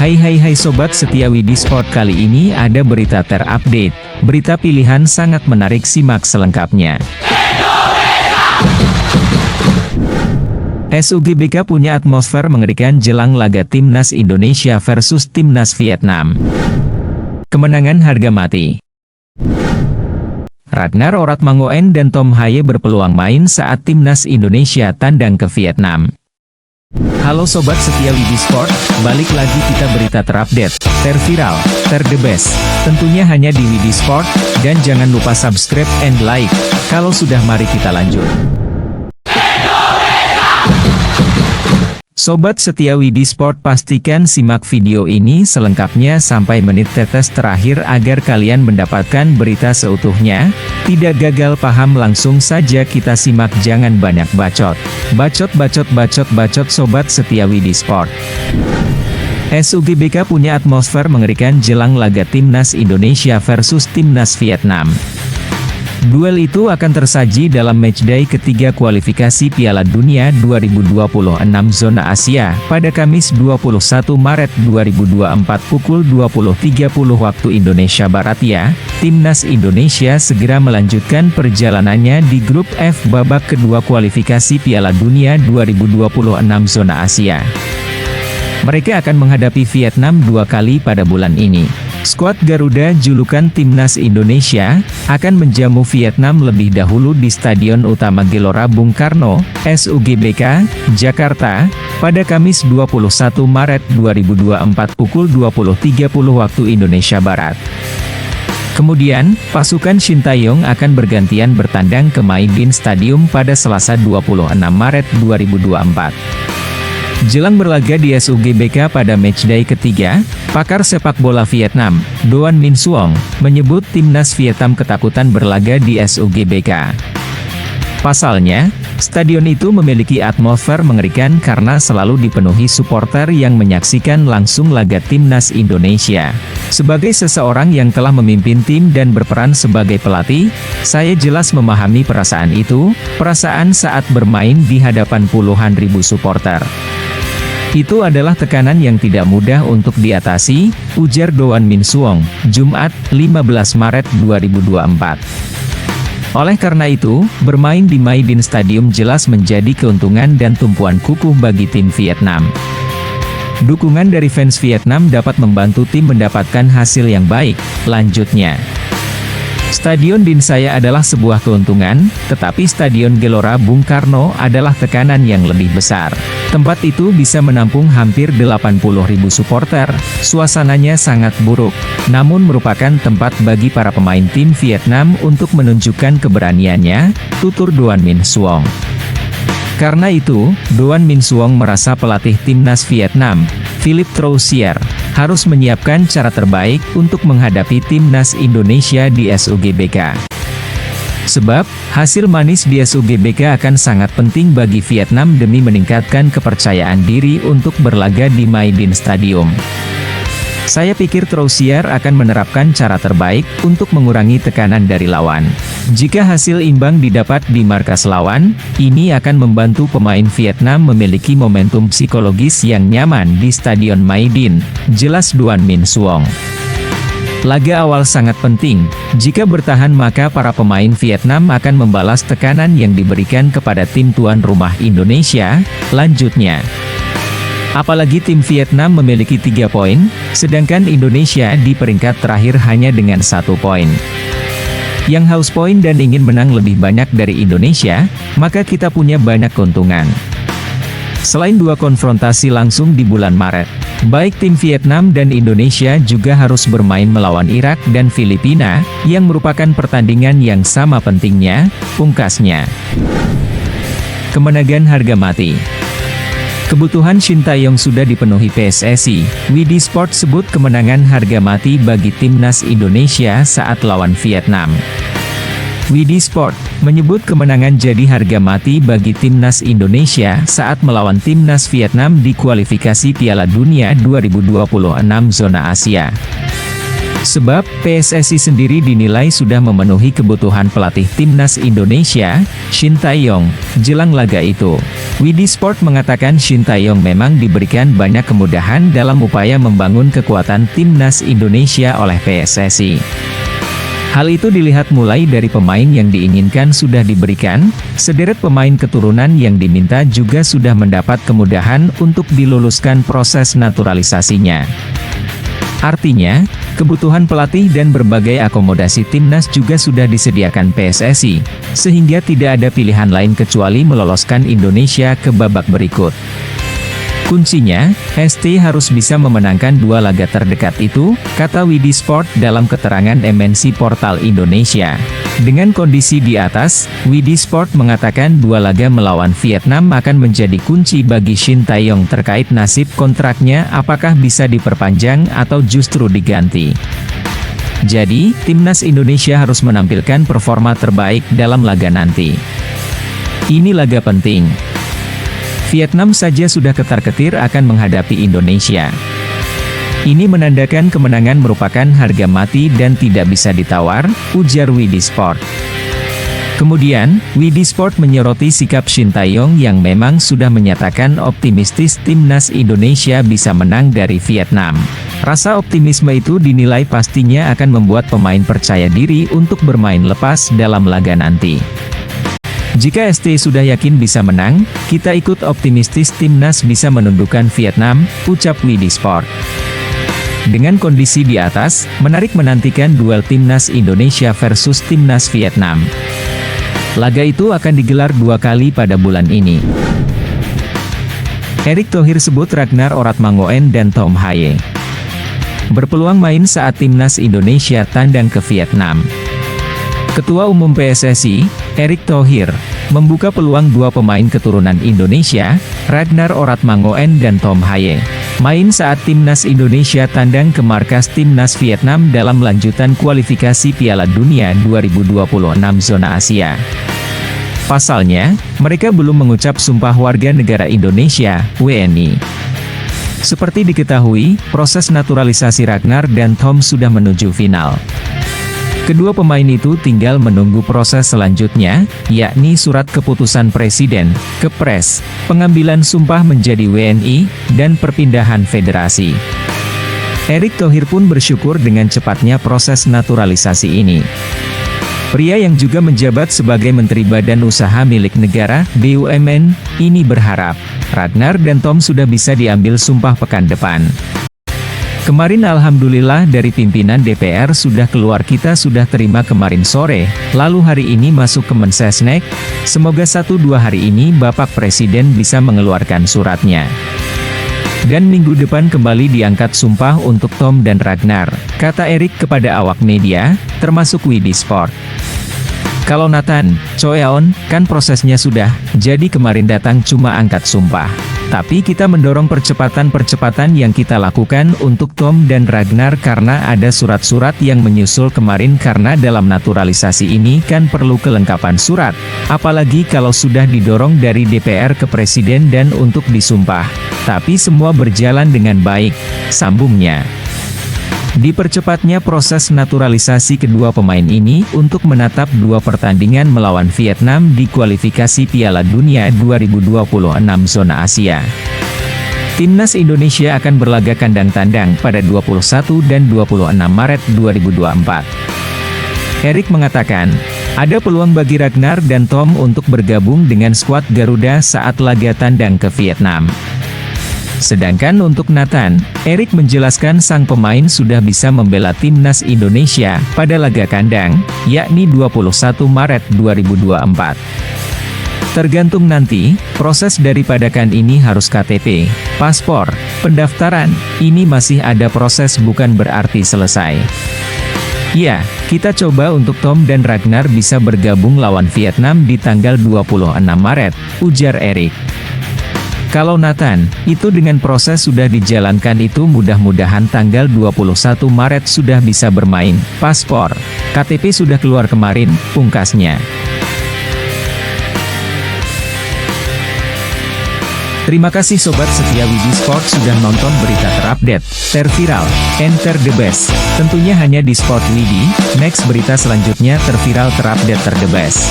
Hai Sobat setia Widi Sport, kali ini ada berita terupdate. Berita pilihan sangat menarik, simak selengkapnya. SUGBK punya atmosfer mengerikan jelang laga Timnas Indonesia versus Timnas Vietnam. Kemenangan harga mati. Ragnar Oratmangoen dan Tom Haye berpeluang main saat Timnas Indonesia tandang ke Vietnam. Halo Sobat setia Widi Sport, balik lagi kita berita terupdate, terviral, the best, tentunya hanya di Widi Sport, dan jangan lupa subscribe and like. Kalau sudah, mari kita lanjut. Sobat setia Widi Sport, pastikan simak video ini selengkapnya sampai menit tetes terakhir agar kalian mendapatkan berita seutuhnya. Tidak gagal paham, langsung saja kita simak, jangan banyak bacot. Bacot Sobat setia Widi Sport. SUGBK punya atmosfer mengerikan jelang laga Timnas Indonesia versus Timnas Vietnam. Duel itu akan tersaji dalam matchday ketiga kualifikasi Piala Dunia 2026 Zona Asia, pada Kamis 21 Maret 2024 pukul 20.30 waktu Indonesia Barat ya. Timnas Indonesia segera melanjutkan perjalanannya di grup F babak kedua kualifikasi Piala Dunia 2026 Zona Asia. Mereka akan menghadapi Vietnam dua kali pada bulan ini. Skuad Garuda julukan Timnas Indonesia akan menjamu Vietnam lebih dahulu di Stadion Utama Gelora Bung Karno, SUGBK, Jakarta, pada Kamis 21 Maret 2024 pukul 20.30 waktu Indonesia Barat. Kemudian, pasukan Shin Tae-yong akan bergantian bertandang ke Maidin Stadium pada Selasa 26 Maret 2024. Jelang berlaga di SUGBK pada matchday ketiga, pakar sepak bola Vietnam, Doan Minh Suong, menyebut Timnas Vietnam ketakutan berlaga di SUGBK. Pasalnya, stadion itu memiliki atmosfer mengerikan karena selalu dipenuhi supporter yang menyaksikan langsung laga Timnas Indonesia. Sebagai seseorang yang telah memimpin tim dan berperan sebagai pelatih, saya jelas memahami perasaan itu, perasaan saat bermain di hadapan puluhan ribu supporter. Itu adalah tekanan yang tidak mudah untuk diatasi, ujar Doan Minh Suong, Jumat, 15 Maret 2024. Oleh karena itu, bermain di Maidin Stadium jelas menjadi keuntungan dan tumpuan kukuh bagi tim Vietnam. Dukungan dari fans Vietnam dapat membantu tim mendapatkan hasil yang baik, lanjutnya. Stadion Din saya adalah sebuah keuntungan, tetapi Stadion Gelora Bung Karno adalah tekanan yang lebih besar. Tempat itu bisa menampung hampir 80.000 supporter, suasananya sangat buruk, namun merupakan tempat bagi para pemain tim Vietnam untuk menunjukkan keberaniannya, tutur Doan Minh Suong. Karena itu, Doan Minh Suong merasa pelatih timnas Vietnam, Philippe Troussier, harus menyiapkan cara terbaik untuk menghadapi Timnas Indonesia di SUGBK. Sebab, hasil manis di SUGBK akan sangat penting bagi Vietnam demi meningkatkan kepercayaan diri untuk berlaga di Maidin Stadium. Saya pikir Troussier akan menerapkan cara terbaik untuk mengurangi tekanan dari lawan. Jika hasil imbang didapat di markas lawan, ini akan membantu pemain Vietnam memiliki momentum psikologis yang nyaman di Stadion Maidin, jelas Doan Minh Suong. Laga awal sangat penting, jika bertahan maka para pemain Vietnam akan membalas tekanan yang diberikan kepada tim tuan rumah Indonesia, lanjutnya. Apalagi tim Vietnam memiliki 3 poin, sedangkan Indonesia di peringkat terakhir hanya dengan 1 poin. Yang haus poin dan ingin menang lebih banyak dari Indonesia, maka kita punya banyak keuntungan. Selain dua konfrontasi langsung di bulan Maret, baik tim Vietnam dan Indonesia juga harus bermain melawan Irak dan Filipina, yang merupakan pertandingan yang sama pentingnya, pungkasnya. Kemenangan harga mati. Kebutuhan Shin Tae-yong sudah dipenuhi PSSI. Widi Sport sebut kemenangan harga mati bagi Timnas Indonesia saat lawan Vietnam. Widi Sport menyebut kemenangan jadi harga mati bagi Timnas Indonesia saat melawan Timnas Vietnam di kualifikasi Piala Dunia 2026 Zona Asia. Sebab, PSSI sendiri dinilai sudah memenuhi kebutuhan pelatih timnas Indonesia, Shin Tae-yong, jelang laga itu. WD Sport mengatakan Shin Tae-yong memang diberikan banyak kemudahan dalam upaya membangun kekuatan timnas Indonesia oleh PSSI. Hal itu dilihat mulai dari pemain yang diinginkan sudah diberikan, sederet pemain keturunan yang diminta juga sudah mendapat kemudahan untuk diluluskan proses naturalisasinya. Artinya, kebutuhan pelatih dan berbagai akomodasi timnas juga sudah disediakan PSSI, sehingga tidak ada pilihan lain kecuali meloloskan Indonesia ke babak berikut. Kuncinya, ST harus bisa memenangkan 2 laga terdekat itu, kata WD Sport dalam keterangan MNC Portal Indonesia. Dengan kondisi di atas, WD Sport mengatakan 2 laga melawan Vietnam akan menjadi kunci bagi Shin Tae-yong terkait nasib kontraknya apakah bisa diperpanjang atau justru diganti. Jadi, timnas Indonesia harus menampilkan performa terbaik dalam laga nanti. Ini laga penting. Vietnam saja sudah ketar-ketir akan menghadapi Indonesia. Ini menandakan kemenangan merupakan harga mati dan tidak bisa ditawar, ujar WD Sport. Kemudian, WD Sport menyoroti sikap Shin Tae-yong yang memang sudah menyatakan optimistis timnas Indonesia bisa menang dari Vietnam. Rasa optimisme itu dinilai pastinya akan membuat pemain percaya diri untuk bermain lepas dalam laga nanti. Jika ST sudah yakin bisa menang, kita ikut optimistis timnas bisa menundukkan Vietnam, ucap WD Sport. Dengan kondisi di atas, menarik menantikan duel timnas Indonesia versus timnas Vietnam. Laga itu akan digelar 2 kali pada bulan ini. Erick Thohir sebut Ragnar Oratmangoen dan Tom Haye berpeluang main saat timnas Indonesia tandang ke Vietnam. Ketua Umum PSSI, Erick Thohir, membuka peluang 2 pemain keturunan Indonesia, Ragnar Oratmangoen dan Tom Haye, main saat timnas Indonesia tandang ke markas timnas Vietnam dalam lanjutan kualifikasi Piala Dunia 2026 zona Asia. Pasalnya, mereka belum mengucap sumpah warga negara Indonesia, WNI. Seperti diketahui, proses naturalisasi Ragnar dan Tom sudah menuju final. Kedua pemain itu tinggal menunggu proses selanjutnya, yakni surat keputusan Presiden, Kepres, pengambilan sumpah menjadi WNI, dan perpindahan federasi. Erick Thohir pun bersyukur dengan cepatnya proses naturalisasi ini. Pria yang juga menjabat sebagai Menteri Badan Usaha Milik Negara, BUMN, ini berharap, Ragnar dan Tom sudah bisa diambil sumpah pekan depan. Kemarin alhamdulillah dari pimpinan DPR sudah keluar, kita sudah terima kemarin sore, lalu hari ini masuk ke Mensesnek, semoga 1-2 hari ini Bapak Presiden bisa mengeluarkan suratnya. Dan minggu depan kembali diangkat sumpah untuk Tom dan Ragnar, kata Erick kepada awak media, termasuk WD Sport. Kalau Nathan, Choeon, kan prosesnya sudah, jadi kemarin datang cuma angkat sumpah. Tapi kita mendorong percepatan-percepatan yang kita lakukan untuk Tom dan Ragnar karena ada surat-surat yang menyusul kemarin karena dalam naturalisasi ini kan perlu kelengkapan surat. Apalagi kalau sudah didorong dari DPR ke Presiden dan untuk disumpah. Tapi semua berjalan dengan baik, sambungnya. Dipercepatnya proses naturalisasi kedua pemain ini untuk menatap 2 pertandingan melawan Vietnam di kualifikasi Piala Dunia 2026 zona Asia. Timnas Indonesia akan berlaga kandang tandang pada 21 dan 26 Maret 2024. Erick mengatakan, ada peluang bagi Ragnar dan Tom untuk bergabung dengan skuad Garuda saat laga tandang ke Vietnam. Sedangkan untuk Nathan, Erick menjelaskan sang pemain sudah bisa membela timnas Indonesia pada laga kandang, yakni 21 Maret 2024. Tergantung nanti, proses daripada kan ini harus KTP, paspor, pendaftaran, ini masih ada proses bukan berarti selesai. Ya, kita coba untuk Tom dan Ragnar bisa bergabung lawan Vietnam di tanggal 26 Maret, ujar Erick. Kalau Nathan, itu dengan proses sudah dijalankan itu mudah-mudahan tanggal 21 Maret sudah bisa bermain, paspor, KTP sudah keluar kemarin, pungkasnya. Terima kasih Sobat setia Widi Sport sudah nonton berita terupdate, terviral, and the best. Tentunya hanya di Sport Widi. Next berita selanjutnya terviral terupdate the best.